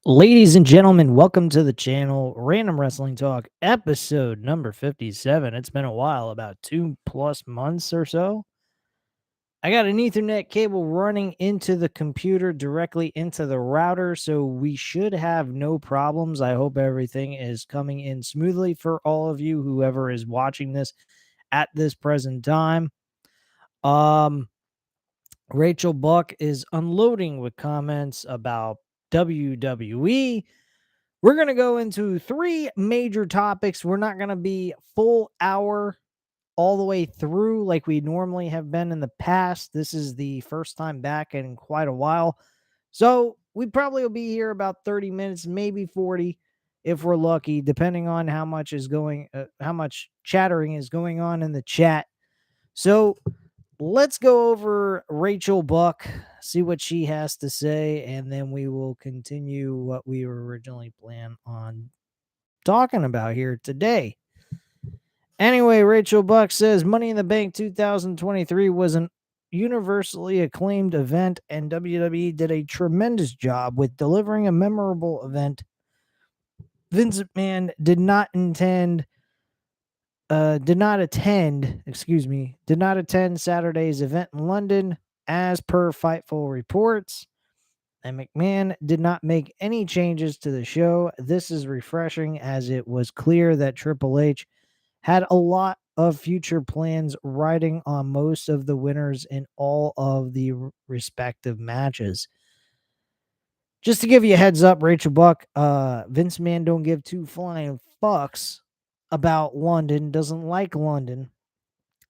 Ladies and gentlemen, welcome to the channel, Random Wrestling Talk, episode number 57. It's been a while, about 2+ months or so. I got an Ethernet cable running into the computer directly into the router, so we should have no problems. I hope everything is coming in smoothly for all of you, whoever is watching this at this present time. Um, Rachel Buck is unloading with comments about WWE. We're going to go into three major topics. We're not going to be full hour all the way through like we normally have been in the past. This is the first time back in quite a while. So we probably will be here about 30 minutes, maybe 40 if we're lucky, depending on how much chattering is going on in the chat. So let's go over Rachel Buck, see what she has to say, and then we will continue what we were originally planned on talking about here today. Anyway, Rachel Buck says Money in the Bank 2023 was an universally acclaimed event, and WWE did a tremendous job with delivering a memorable event. Vince McMahon did not attend Saturday's event in London, as per Fightful reports. And McMahon did not make any changes to the show. This is refreshing, as it was clear that Triple H had a lot of future plans riding on most of the winners in all of the respective matches. Just to give you a heads up, Rachel Buck, Vince McMahon don't give two flying fucks about London, doesn't like London.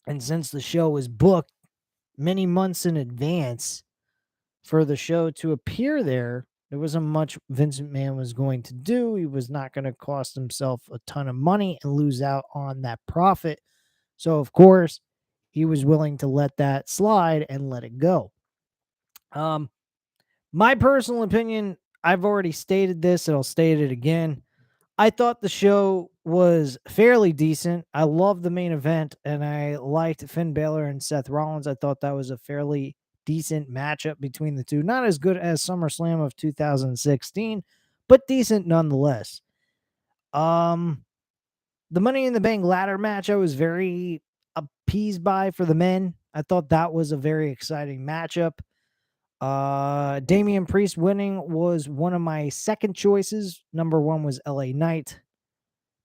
And since the show was booked many months in advance for the show to appear there wasn't much Vince McMahon was going to do. He was not going to cost himself a ton of money and lose out on that profit. So, of course, he was willing to let that slide and let it go. My personal opinion, I've already stated this and I'll state it again. I thought the show was fairly decent. I loved the main event and I liked Finn Balor and Seth Rollins. I thought that was a fairly decent matchup between the two. Not as good as SummerSlam of 2016, but decent nonetheless. The Money in the Bank ladder match, I was very appeased by for the men. I thought that was a very exciting matchup. Damian Priest winning was one of my second choices. Number one was LA Knight,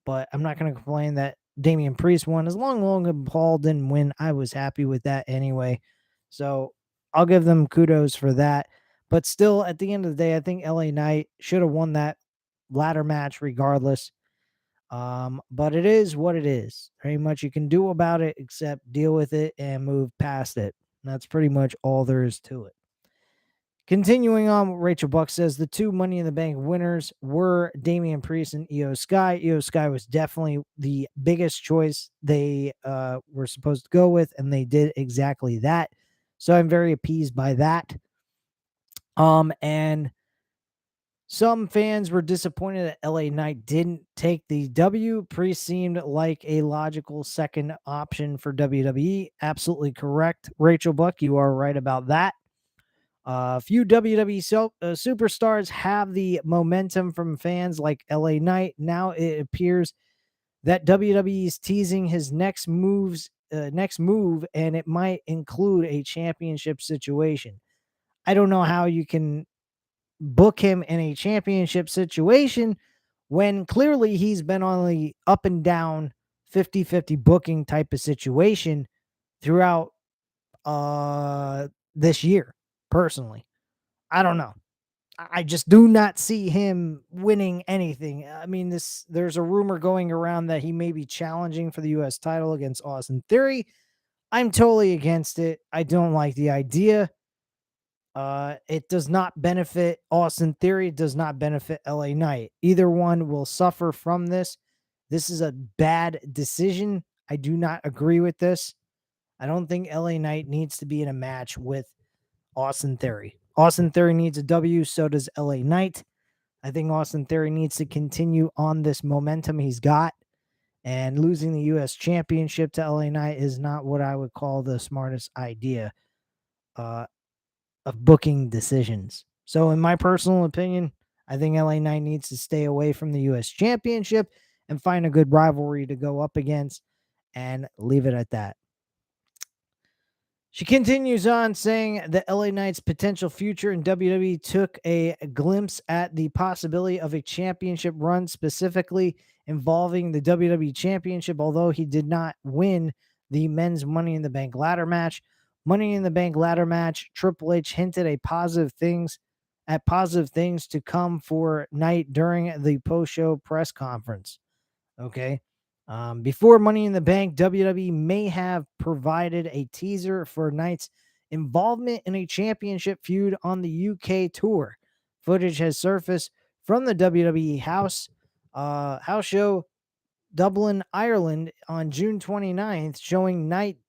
but I'm not going to complain that Damian Priest won. As long as Logan Paul didn't win, I was happy with that anyway. So I'll give them kudos for that. But still, at the end of the day, I think LA Knight should have won that ladder match regardless. But it is what it is. Very much you can do about it except deal with it and move past it. And that's pretty much all there is to it. Continuing on, Rachel Buck says the two Money in the Bank winners were Damian Priest and Io Sky. Io Sky was definitely the biggest choice they were supposed to go with, and they did exactly that. So I'm very appeased by that. And some fans were disappointed that LA Knight didn't take the W. Priest seemed like a logical second option for WWE. Absolutely correct, Rachel Buck. You are right about that. A few WWE superstars have the momentum from fans like LA Knight. Now it appears that WWE is teasing his next move, and it might include a championship situation. I don't know how you can book him in a championship situation when clearly he's been on the up and down 50-50 booking type of situation throughout this year. Personally, I don't know. I just do not see him winning anything. I mean, there's a rumor going around that he may be challenging for the US title against Austin Theory. I'm totally against it. I don't like the idea. It does not benefit Austin Theory. It does not benefit LA Knight. Either one will suffer from this. This is a bad decision. I do not agree with this. I don't think LA Knight needs to be in a match with Austin Theory. Austin Theory needs a W, so does LA Knight. I think Austin Theory needs to continue on this momentum he's got. And losing the U.S. Championship to LA Knight is not what I would call the smartest idea of booking decisions. So, in my personal opinion, I think LA Knight needs to stay away from the US Championship and find a good rivalry to go up against and leave it at that. She continues on saying the LA Knight's potential future in WWE took a glimpse at the possibility of a championship run, specifically involving the WWE Championship, although he did not win the men's Money in the Bank ladder match. Money in the Bank ladder match, Triple H hinted at positive things to come for Knight during the post-show press conference. Okay. Before Money in the Bank, WWE may have provided a teaser for Knight's involvement in a championship feud on the UK tour. Footage has surfaced from the WWE house show Dublin, Ireland on June 29th, showing Knight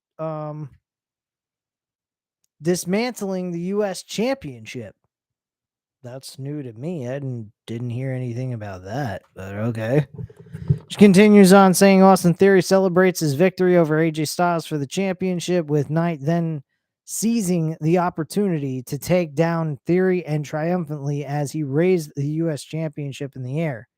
dismantling the US Championship. That's new to me. I didn't hear anything about that, but okay. She continues on saying Austin Theory celebrates his victory over AJ Styles for the championship, with Knight then seizing the opportunity to take down Theory and triumphantly as he raised the U.S. championship in the air.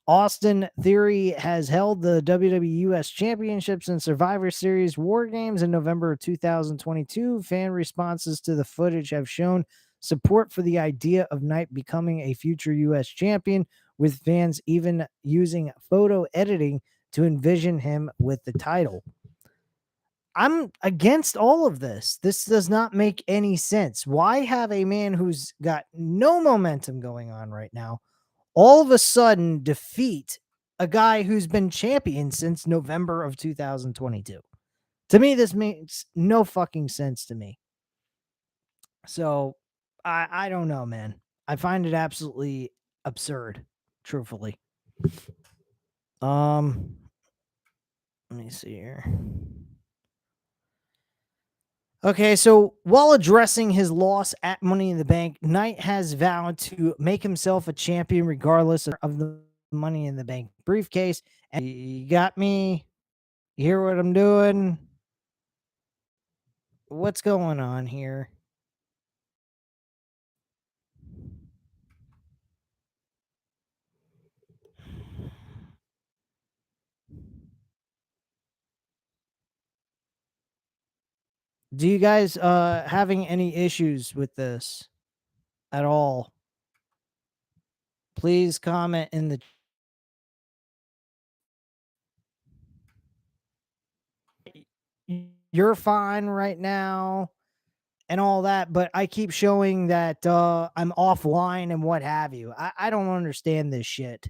Austin Theory has held the WWE US Championship since Survivor Series War Games in November of 2022. Fan responses to the footage have shown support for the idea of Knight becoming a future US champion, with fans even using photo editing to envision him with the title. I'm against all of this. This does not make any sense. Why have a man who's got no momentum going on right now all of a sudden defeat a guy who's been champion since November of 2022? To me, this makes no fucking sense to me. So I don't know, man. I find it absolutely absurd, truthfully. Let me see here. Okay, so while addressing his loss at Money in the Bank, Knight has vowed to make himself a champion regardless of the Money in the Bank briefcase. And you got me? You hear what I'm doing? What's going on here? Do you guys having any issues with this at all? Please comment in the you're fine right now and all that, but I keep showing that I'm offline and what have you. I don't understand this shit.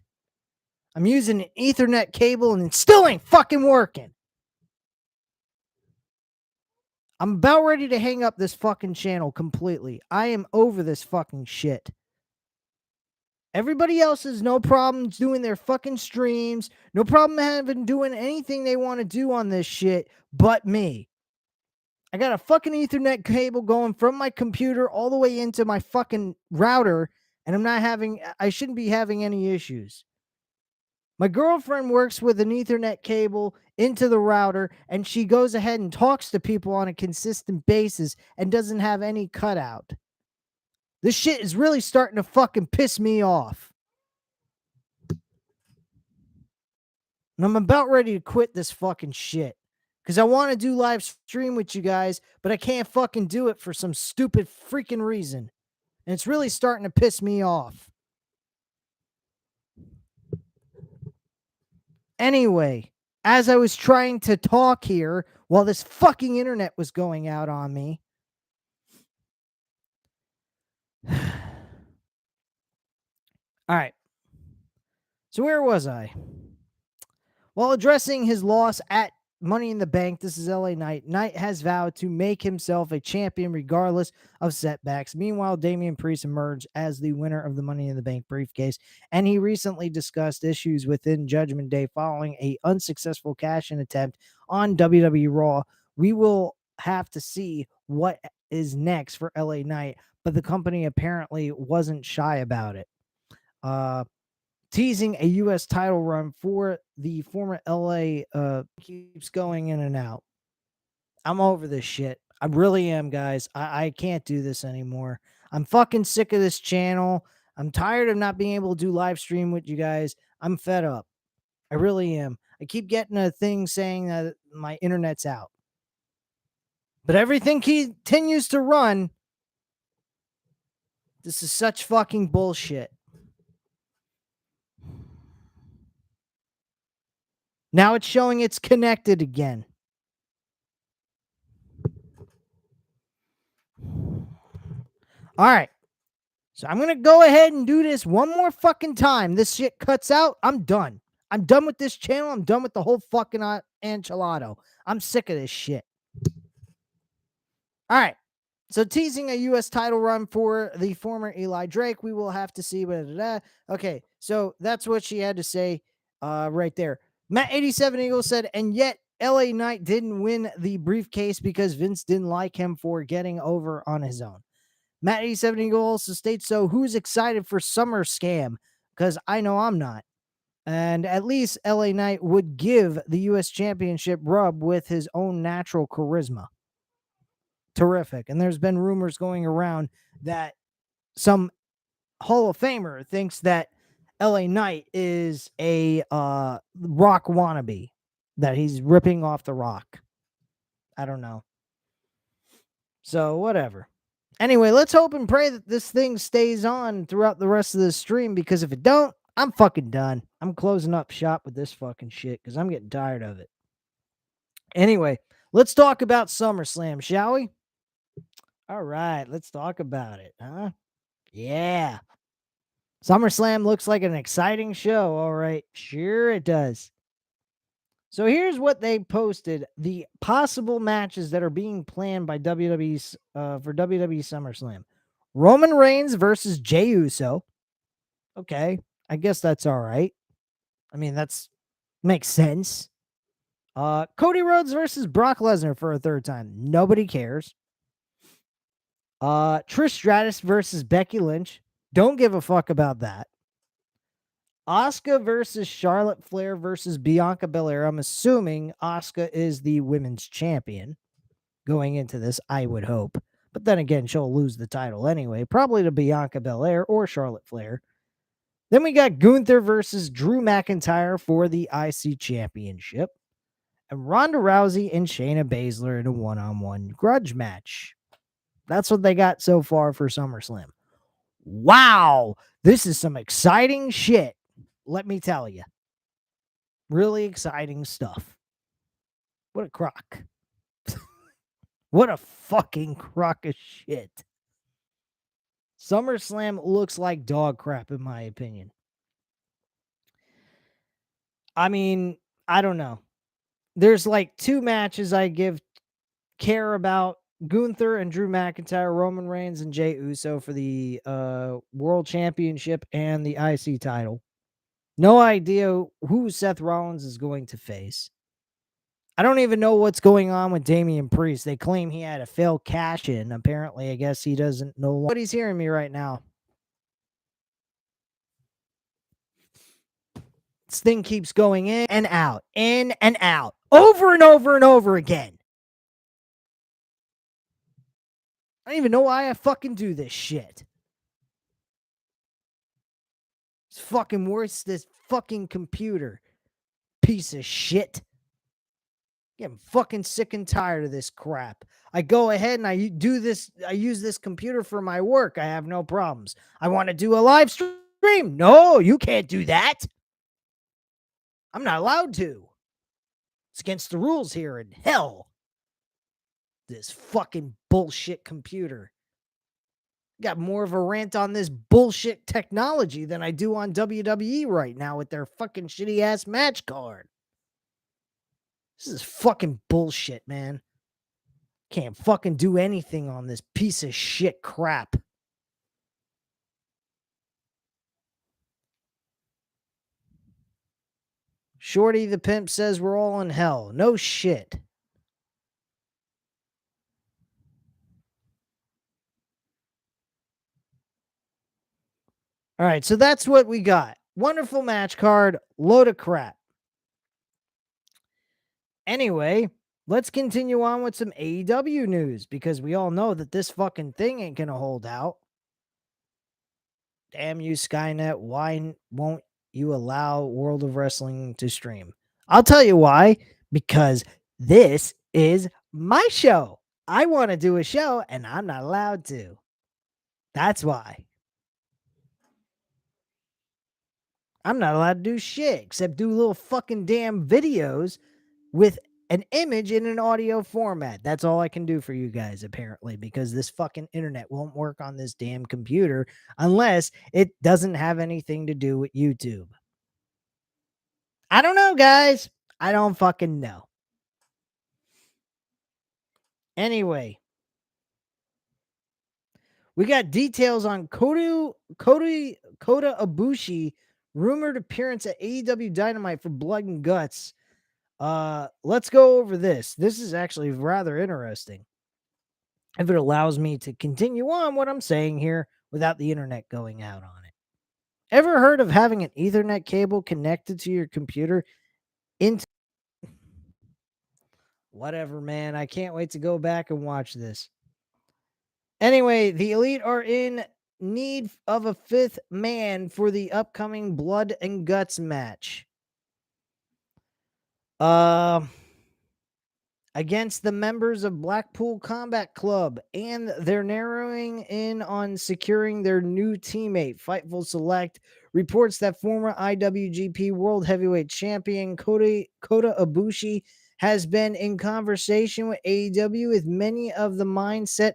I'm using an Ethernet cable and it still ain't fucking working. I'm about ready to hang up this fucking channel completely. I am over this fucking shit. Everybody else has no problem doing their fucking streams, no problem having doing anything they want to do on this shit, but me. I got a fucking Ethernet cable going from my computer all the way into my fucking router, and I shouldn't be having any issues. My girlfriend works with an Ethernet cable into the router, and she goes ahead and talks to people on a consistent basis and doesn't have any cutout. This shit is really starting to fucking piss me off. And I'm about ready to quit this fucking shit. Because I want to do live stream with you guys, but I can't fucking do it for some stupid freaking reason. And it's really starting to piss me off. Anyway, as I was trying to talk here while this fucking internet was going out on me. All right. So where was I? While addressing his loss at Money in the Bank, this is LA Knight. Knight has vowed to make himself a champion regardless of setbacks. Meanwhile, Damian Priest emerged as the winner of the Money in the Bank briefcase, and he recently discussed issues within Judgment Day following a unsuccessful cash-in attempt on WWE Raw. We will have to see what is next for LA Knight, but the company apparently wasn't shy about it. Teasing a U.S. title run for the former LA keeps going in and out. I'm over this shit. I really am, guys. I can't do this anymore. I'm fucking sick of this channel. I'm tired of not being able to do live stream with you guys. I'm fed up. I really am. I keep getting a thing saying that my internet's out. But everything continues to run. This is such fucking bullshit. Now it's showing it's connected again. All right. So I'm going to go ahead and do this one more fucking time. This shit cuts out. I'm done. I'm done with this channel. I'm done with the whole fucking enchilado. I'm sick of this shit. All right. So teasing a U.S. title run for the former Eli Drake. We will have to see. Okay. So that's what she had to say right there. Matt 87 Eagle said, and yet LA Knight didn't win the briefcase because Vince didn't like him for getting over on his own. Matt 87 Eagle also states, so who's excited for Summerslam? Because I know I'm not. And at least LA Knight would give the U.S. Championship rub with his own natural charisma. Terrific. And there's been rumors going around that some Hall of Famer thinks that LA Knight is a Rock wannabe, that he's ripping off the Rock. I don't know. So whatever. Anyway, let's hope and pray that this thing stays on throughout the rest of the stream, because if it don't, I'm fucking done. I'm closing up shop with this fucking shit because I'm getting tired of it. Anyway, let's talk about SummerSlam, shall we? All right, let's talk about it, huh? Yeah. SummerSlam looks like an exciting show. All right, sure it does. So here's what they posted: the possible matches that are being planned by WWE for WWE SummerSlam. Roman Reigns versus Jey Uso. Okay, I guess that's all right. I mean, that's makes sense. Cody Rhodes versus Brock Lesnar for a third time. Nobody cares. Trish Stratus versus Becky Lynch. Don't give a fuck about that. Asuka versus Charlotte Flair versus Bianca Belair. I'm assuming Asuka is the women's champion going into this, I would hope. But then again, she'll lose the title anyway, probably to Bianca Belair or Charlotte Flair. Then we got Gunther versus Drew McIntyre for the IC Championship. And Ronda Rousey and Shayna Baszler in a one-on-one grudge match. That's what they got so far for SummerSlam. Wow, this is some exciting shit. Let me tell you. Really exciting stuff. What a crock. What a fucking crock of shit. SummerSlam looks like dog crap, in my opinion. I mean, I don't know. There's like two matches I care about: Gunther and Drew McIntyre, Roman Reigns and Jey Uso for the World Championship and the IC title. No idea who Seth Rollins is going to face. I don't even know what's going on with Damian Priest. They claim he had a failed cash in. Apparently, I guess he doesn't know. Nobody's hearing me right now. This thing keeps going in and out, over and over and over again. I don't even know why I fucking do this shit. It's fucking worse, this fucking computer. Piece of shit. I'm fucking sick and tired of this crap. I go ahead and I do this. I use this computer for my work. I have no problems. I want to do a live stream. No, you can't do that. I'm not allowed to. It's against the rules here in hell. This fucking bullshit computer. Got more of a rant on this bullshit technology than I do on WWE right now with their fucking shitty ass match card. This is fucking bullshit, man. Can't fucking do anything on this piece of shit crap. Shorty the Pimp says we're all in hell. No shit. All right, so that's what we got. Wonderful match card, load of crap. Anyway, let's continue on with some AEW news, because we all know that this fucking thing ain't gonna hold out. Damn you, Skynet. Why won't you allow World of Wrestling to stream? I'll tell you why. Because this is my show. I want to do a show and I'm not allowed to. That's why. I'm not allowed to do shit except do little fucking damn videos with an image in an audio format. That's all I can do for you guys, apparently, because this fucking internet won't work on this damn computer unless it doesn't have anything to do with YouTube. I don't know, guys. I don't fucking know. Anyway, we got details on Kota Ibushi rumored appearance at AEW Dynamite for Blood and Guts. Let's go over this. This is actually rather interesting. If it allows me to continue on what I'm saying here without the internet going out on it. Ever heard of having an Ethernet cable connected to your computer into whatever, man? I can't wait to go back and watch this. Anyway, the Elite are in need of a fifth man for the upcoming Blood and Guts match. Against the members of Blackpool Combat Club, and they're narrowing in on securing their new teammate. Fightful Select reports that former IWGP World Heavyweight Champion Kota Ibushi has been in conversation with AEW, with many of the mindset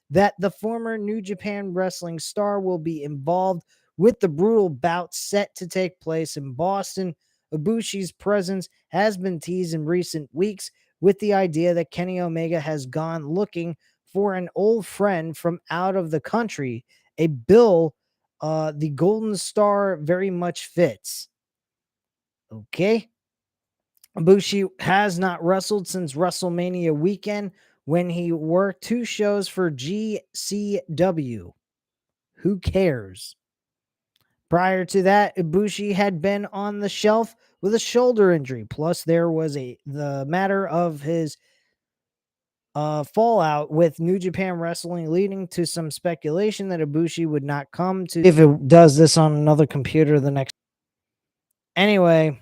that the former New Japan Wrestling star will be involved with the brutal bout set to take place in Boston. Ibushi's presence has been teased in recent weeks, with the idea that Kenny Omega has gone looking for an old friend from out of the country, a bill the Golden Star very much fits. Okay. Ibushi has not wrestled since WrestleMania weekend when he worked 2 shows for GCW. Who cares? Prior to that, Ibushi had been on the shelf with a shoulder injury. Plus, there was the matter of his fallout with New Japan Wrestling, leading to some speculation that Ibushi would not come to if it does this on another computer the next. Anyway,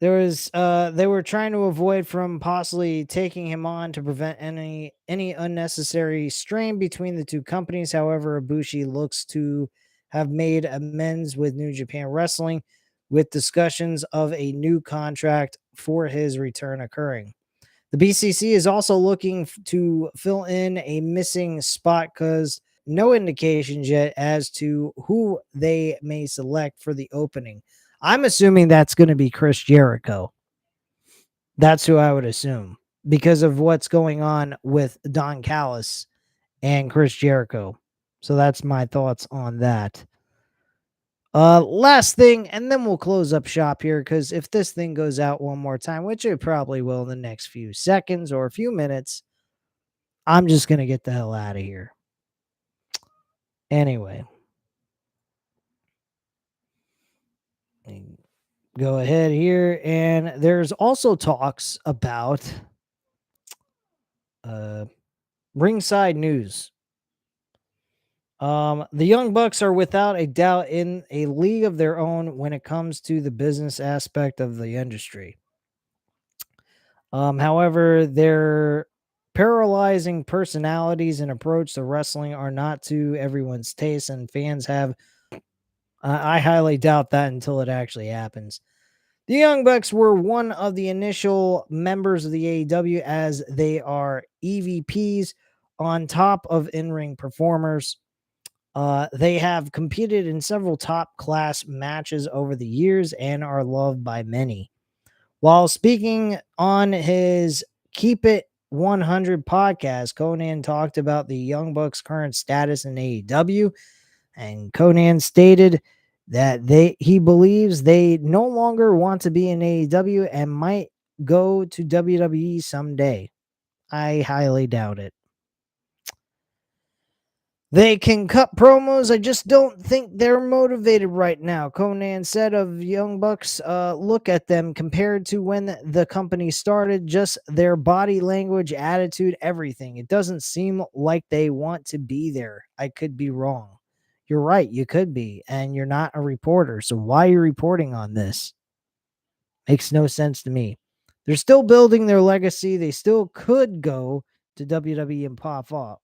they were trying to avoid from possibly taking him on to prevent any unnecessary strain between the two companies. However, Ibushi looks to have made amends with New Japan Wrestling, with discussions of a new contract for his return occurring. The BCC is also looking to fill in a missing spot, because no indications yet as to who they may select for the opening. I'm assuming that's going to be Chris Jericho. That's who I would assume, because of what's going on with Don Callis and Chris Jericho. So that's my thoughts on that. Last thing, and then we'll close up shop here, because if this thing goes out one more time, which it probably will in the next few seconds or a few minutes, I'm just going to get the hell out of here. Anyway, go ahead here, and there's also talks about ringside news. The Young Bucks are without a doubt in a league of their own when it comes to the business aspect of the industry. However, their paralyzing personalities and approach to wrestling are not to everyone's taste, and fans have. I highly doubt that until it actually happens. The Young Bucks were one of the initial members of the AEW, as they are EVPs on top of in-ring performers. They have competed in several top class matches over the years and are loved by many. While speaking on his Keep It 100 podcast, Conan talked about the Young Bucks' current status in AEW, and Conan stated that he believes they no longer want to be in AEW and might go to WWE someday. I highly doubt it. They can cut promos. I just don't think they're motivated right now. Conan said of Young Bucks, look at them compared to when the company started, just their body language, attitude, everything. It doesn't seem like they want to be there. I could be wrong. You're right. You could be. And you're not a reporter. So why are you reporting on this? Makes no sense to me. They're still building their legacy. They still could go to WWE and pop off.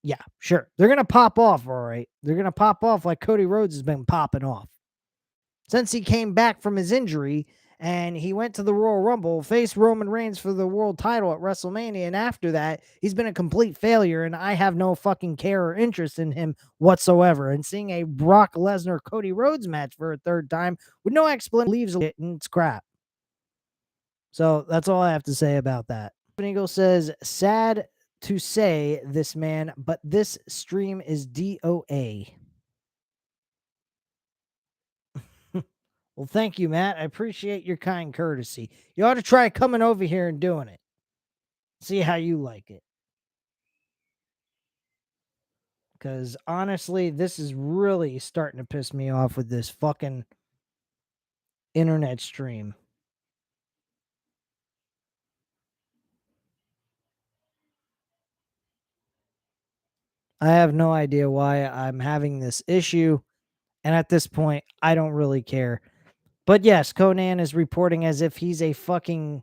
Yeah, sure. They're going to pop off, all right. They're going to pop off like Cody Rhodes has been popping off. Since he came back from his injury and he went to the Royal Rumble, faced Roman Reigns for the world title at WrestleMania, and after that, he's been a complete failure, and I have no fucking care or interest in him whatsoever. And seeing a Brock Lesnar Cody Rhodes match for a third time with no explanation leaves it and it's crap. So that's all I have to say about that. Eagle says, sad to say this, man, but this stream is DOA. Well, thank you, Matt. I appreciate your kind courtesy. You ought to try coming over here and doing it. See how you like it. Because honestly, this is really starting to piss me off with this fucking internet stream. I have no idea why I'm having this issue. And at this point, I don't really care. But yes, Conan is reporting as if he's a fucking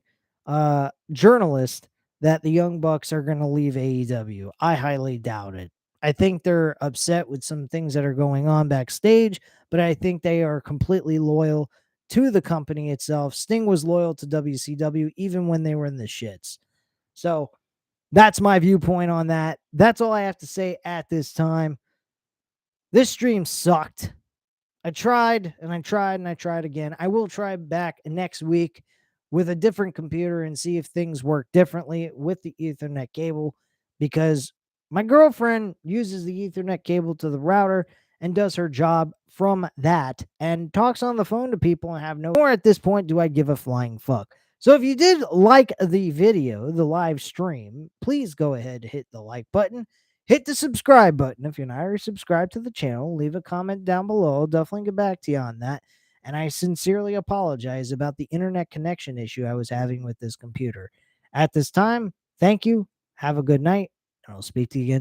journalist that the Young Bucks are going to leave AEW. I highly doubt it. I think they're upset with some things that are going on backstage, but I think they are completely loyal to the company itself. Sting was loyal to WCW even when they were in the shits. So that's my viewpoint on that. That's all I have to say at this time. This stream sucked. I tried and I tried and I tried again. I will try back next week with a different computer and see if things work differently with the Ethernet cable because my girlfriend uses the Ethernet cable to the router and does her job from that and talks on the phone to people and have no more at this point do I give a flying fuck. So if you did like the video, the live stream, please go ahead and hit the like button. Hit the subscribe button if you're not already subscribed to the channel. Leave a comment down below. I'll definitely get back to you on that. And I sincerely apologize about the internet connection issue I was having with this computer. At this time, thank you. Have a good night, and I'll speak to you again.